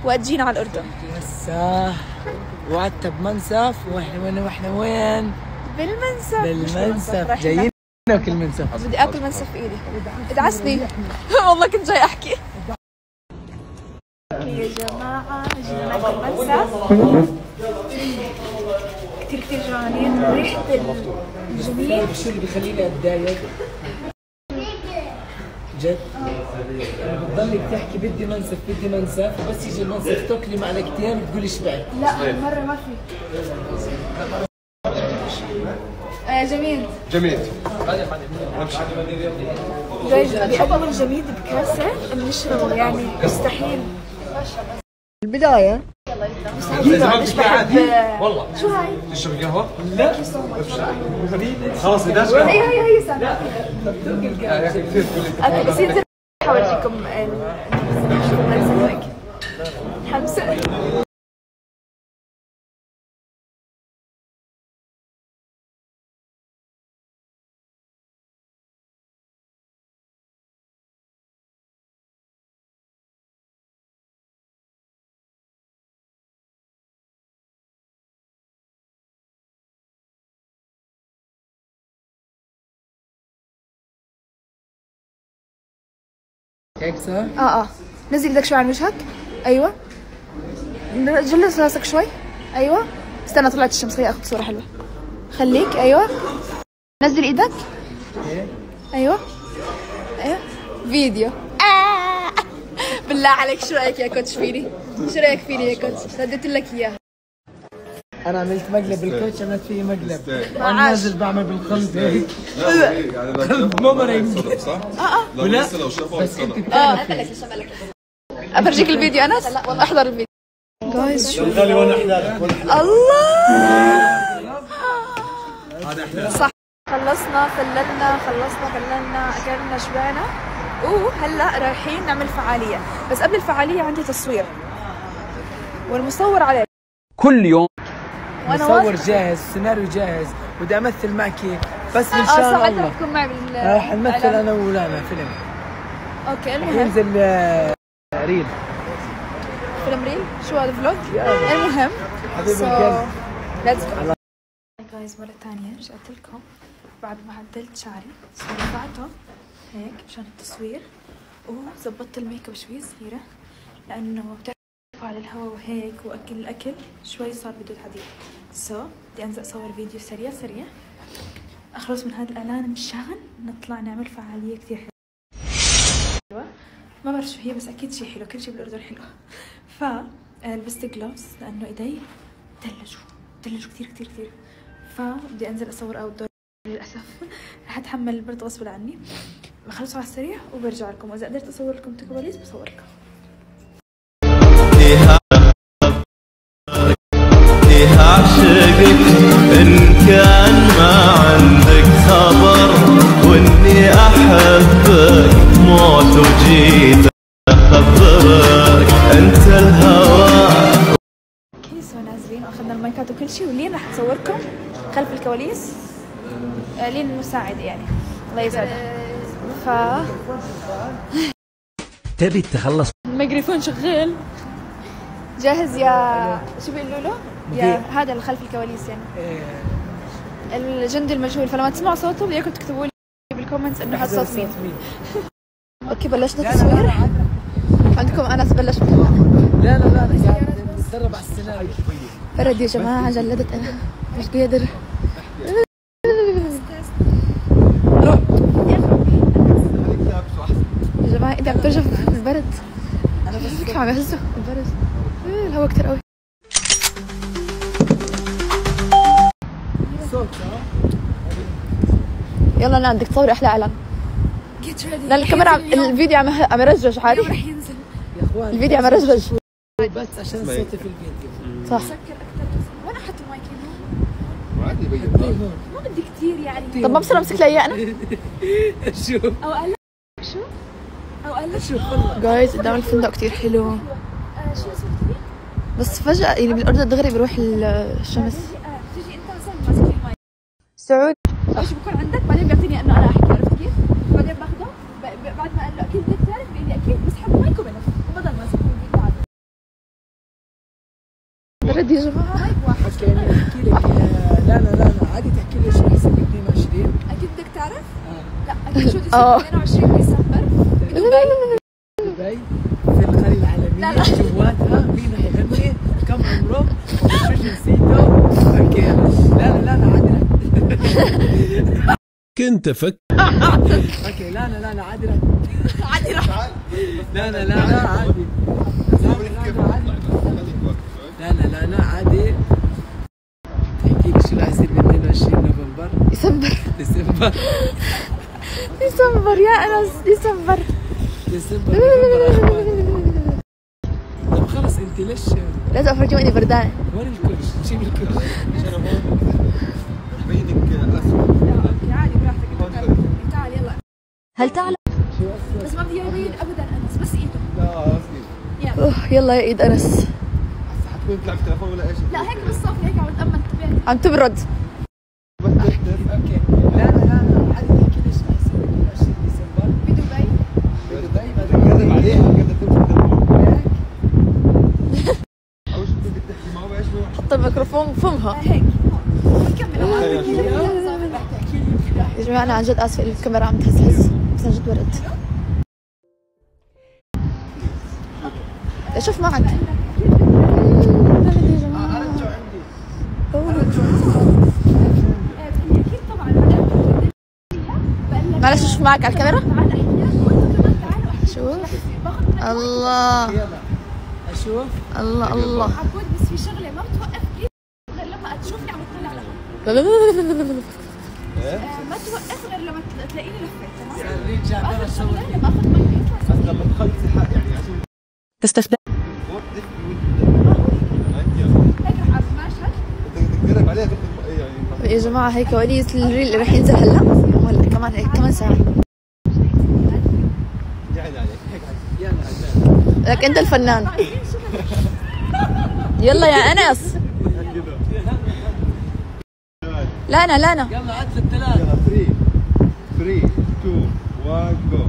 وأجينا على الأردن. يساه وعدت بمنسف واحنا وين؟ بالمنسف جايين ناكل منسف. بدي آكل منسف في إيدي. ادعسني. والله كنت جاي أحكي. يا جماعة جينا ناكل منسف. كتير جوعانين. ريحة الجميل. شو اللي بيخليني أتضايق؟ جد؟ بتضلك تحكي بدي منسف بس يجي المنسف تاكلي معلقتين بتقولي شبعت. لا مرة ما في. جميل. بيقدموا الجميد بكاسة بنشربه يعني مستحيل. البداية مش بحب. والله شو هاي؟ تشرب قهوة؟ لا خلاص بداش هي سنة. اوكي بس ينزل حورجيكم حمسة. هيك صح؟ نزل ايدك شوي عن وجهك. ايوه جلس راسك شوي. ايوه استنى طلعت الشمس. خليني اخذ صورة حلوة. خليك. ايوه نزل ايدك. ايوه فيديو. بالله عليك شو رايك يا كوتش فيني؟ شو رايك فيني يا كوتش؟ رديت لك اياها. انا عملت مقلب بالكوتش. عملت فيه مقلب وانا نازل بعمل بالخلط هيك. ممرنج صح؟ ولا لسه لو شافوا بس انت بتعرفي. افرجيك الفيديو انس؟ احضر الفيديو. جايز شو خلي وانا احلى. الله هذا احلى. صح. خلصنا اكلنا شبعنا. هلا رايحين نعمل فعالية. بس قبل الفعالية عندي تصوير والمصور عليه كل يوم. مصور جاهز، سيناريو جاهز، بدي امثل معك بس ان شاء الله تكون معي راح نمثل انا ولانا فيلم. اوكي المهم ينزل ريل. فيلم ريل. شو هذا فلوج؟ المهم حبيب القلب. ليتس جو جايز. مرة ثانية رجعت لكم بعد ما عدلت شعري. رفعته هيك مشان التصوير وظبطت الميك اب شوي صغيرة لأنه بتعرفوا على الهواء وهيك وأكل الأكل شوي صار بده تحضير. بدي أنزل أصور فيديو سريع أخلص من هذا الإعلان مشان نطلع نعمل فعالية كتير حلوة. ما بعرف شو هي بس أكيد شي حلو. كل شي بالأردن حلو. فلبست جلوفز لأنه إيدي تلجوا كتير. فبدي أنزل أصور أوت دور. للأسف رح أتحمل البرد غصب عني. بخلصه على السريع وبرجع لكم. وإذا قدرت أصور لكم كواليس بصور لكم. أعشقك إن كان ما عندك خبر وإني أحبك موت وجيت أخبرك أنت الهوى. كيس ونازلين وأخذنا المايكات وكل شيء. ولين رح تصوركم خلف الكواليس. لين المساعدة يعني الله يسعدها. تبي تخلص الميكروفون شغال. جاهز يا شو بيقولوا له؟ يا هذا اللي خلف الكواليس يعني الجندي المجهول. فلما تسمعوا صوته بدي اياكم تكتبوا لي بالكومنتس انه هذا صوت مين. اوكي بلشنا تصوير. عندكم انس بلش. لا بتدرب على السيناريو. برد يا جماعة جلدت انا مش قادر. يا جماعة ايدي عم ترجف بالبرد. انا بس كيف عم يهزوا البرد. الهواء كتير قوي. يلا انا عندك تصوري احلى اعلان. لا الكاميرا الفيديو عم يرجرج عادي. رح ينزل يا اخوان الفيديو عم يرجرج بس عشان صوتي في الفيديو. صح. سكر اكثر. وين احط المايك هنا؟ عادي يبين. ما بدي كثير يعني. طب ما بصير امسك لي اياه انا؟ شو او قال شو جايز قدام الفندق كثير حلو. شو اسمه بس فجأة يعني بالاردن دغري بروح الشمس. تيجي انت مثلا ماسك المايك سعود ايش بكون عندك بعدين بيعطيني انه انا احكي. عرفت كيف؟ بعدين باخذه بعد ما قال له اكيد بدك تعرف بيقول لي اكيد بسحب المايك وبنف وبضل ماسك. برد يا جماعة. اوكي يعني احكي لك لا عادي تحكي لي شو احسن ب 22. اكيد بدك تعرف؟ لا اكيد شو 22 ديسمبر بدبي دبي في القرية العالمية جواتها مين رح يغني كم عمره وشو جنسيته. اوكي لا عادي كنت فك اوكي لا عادي لا عادي لا عادي تحكي لي شو رح يصير ب 22 نوفمبر ديسمبر يا أنس. ديسمبر نوفمبر. طب خلص انت ليش لازم أفرجيهم إني بردانة. وين الكرش؟ شيل الكرش. عادي براحتك. تعال يلا. هل تعلم؟ بس ما بدي يبين ابدا انس بس ايده. يلا يا إيد أنس. حتكون تلعب في التليفون ولا ايش؟ لا هيك بس صافي هيك عم بتأمل تبين. عم تبرد. اوكي لا عادي تحكي لي شو رح يصير ب 22 ديسمبر بدبي. كذب عليها كذب تمسك اول شيء بدك تحكي معه ايش حط الميكروفون بفمها. هيك كمل. يا جماعة أنا عن جد آسفة، الكاميرا عم تهزهز بس عن جد برد. شوف ما عندي. اكيد طبعا. معلش شوف معك على الكاميرا. تعال احكي لك وانت كمان تعالوا احكي. شوف باخذ منك الله اشوف الله عبود. بس في شغله ما بتوقف غير لما تشوفني عم تطلع لها. ما توقف غير لما تلاقيني لفيت. تمام. رجع برا اخذ صور شغله لما اخذ مي يطلع. بس لما تخلصي حق يعني عشان تستفدى. هيك رح اعمل مشهد. بدك تقرب عليها تاخذ يعني يا جماعة هي كواليس الريل اللي رح ينزل هلا ولا كمان ساعة. يعني هيك لك أنت الفنان. يلا يا أنس. لانا يلا عد للثلاث. يلا 3 2 1 جو.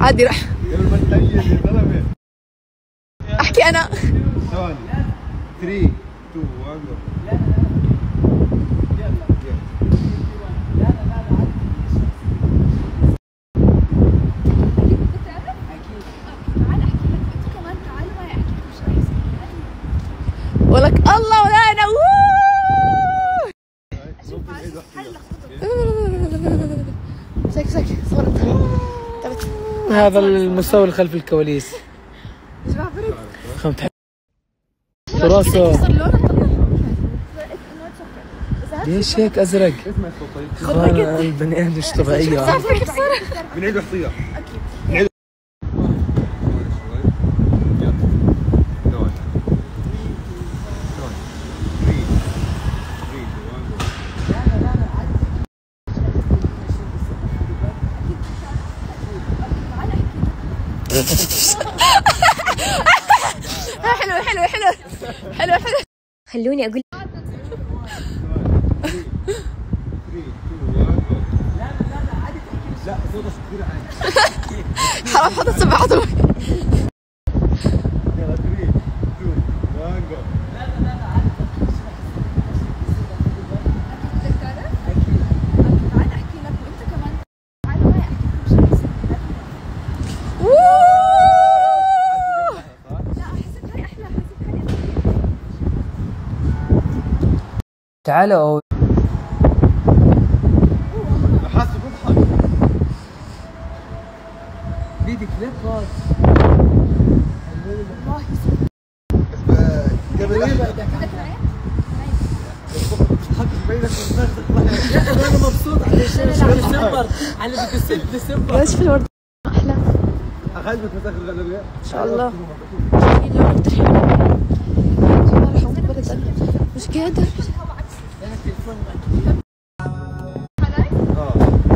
عادي رح قبل ما تليل يا زلمه أحكي أنا. ثواني 3 2 1 جو. ولك الله ولانا. سكي صورت. تعبت. هذا المستوى اللي خلف الكواليس. خمت راسه ليش هيك ازرق؟ اخوان البني ادم مش طبيعيه. بنعيد وحصيه. حلو خلوني اقول. لا صوتك كثير عالي. حرام حط السماعات. يلا 3 2 1 جو. تعال احكي لك وانت كمان تعال معي احكي لكم شيء يصير. لا حسيت هاي احلى. تعالوا حاسس بضحك. فيديو كليب والله قبل ايه بدك العين؟ انا مبسوط على شيء ديسمبر على ديسمبر. ايش في الورد احلى اخذت مساك الغلبيه ان شاء الله. مش قادر.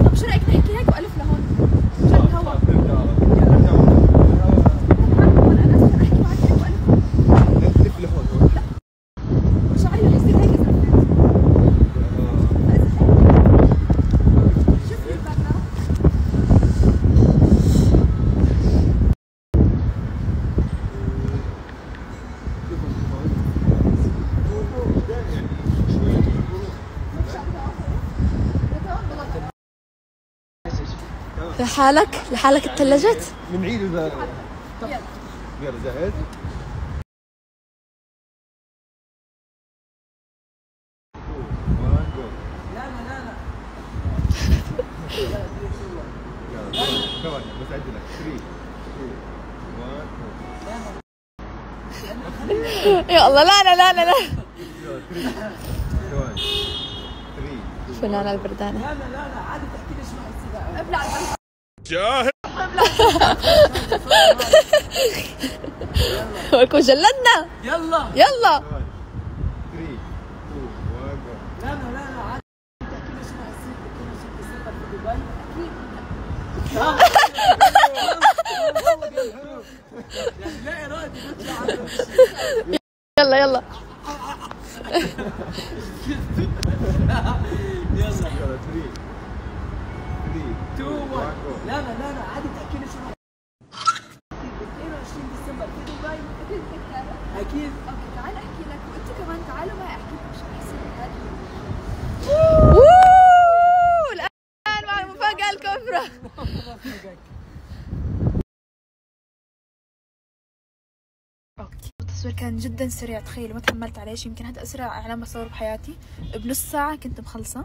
طب شو رايك نحكي هيك والف لهون عشان الهواء. انا اسفه احكي معك هيك والف. لف لهون. شعري رح يصير هيك اذا شوف لي الباك جراوند. لحالك اتثلجت؟ بنعيد اذا يلا جاهز؟ كمان بس عد لك 3 2 1 يا الله لا 3 فنانة البردانة. عادي تحكي لي شو حيصير بقى. ولكم جلدنا. يلا 3 2 1 لا عادي تحكي لي شو حيصير. تحكي لي شو بيصير في دبي اكيد. يعني لا ارادي نطلع على يلا يلا 3 2 1 لا عادي تحكي لي شو 22 ديسمبر في دبي اكيد. اوكي تعال احكي لك وانتوا كمان تعالوا معي احكي لكم شو حيصير بهذا. الآن مع المفاجأة الكبرى. التصوير كان جدا سريع، تخيلوا ما تحملت عليه، يمكن هذا اسرع اعلان بصور بحياتي. بنص ساعة كنت مخلصة.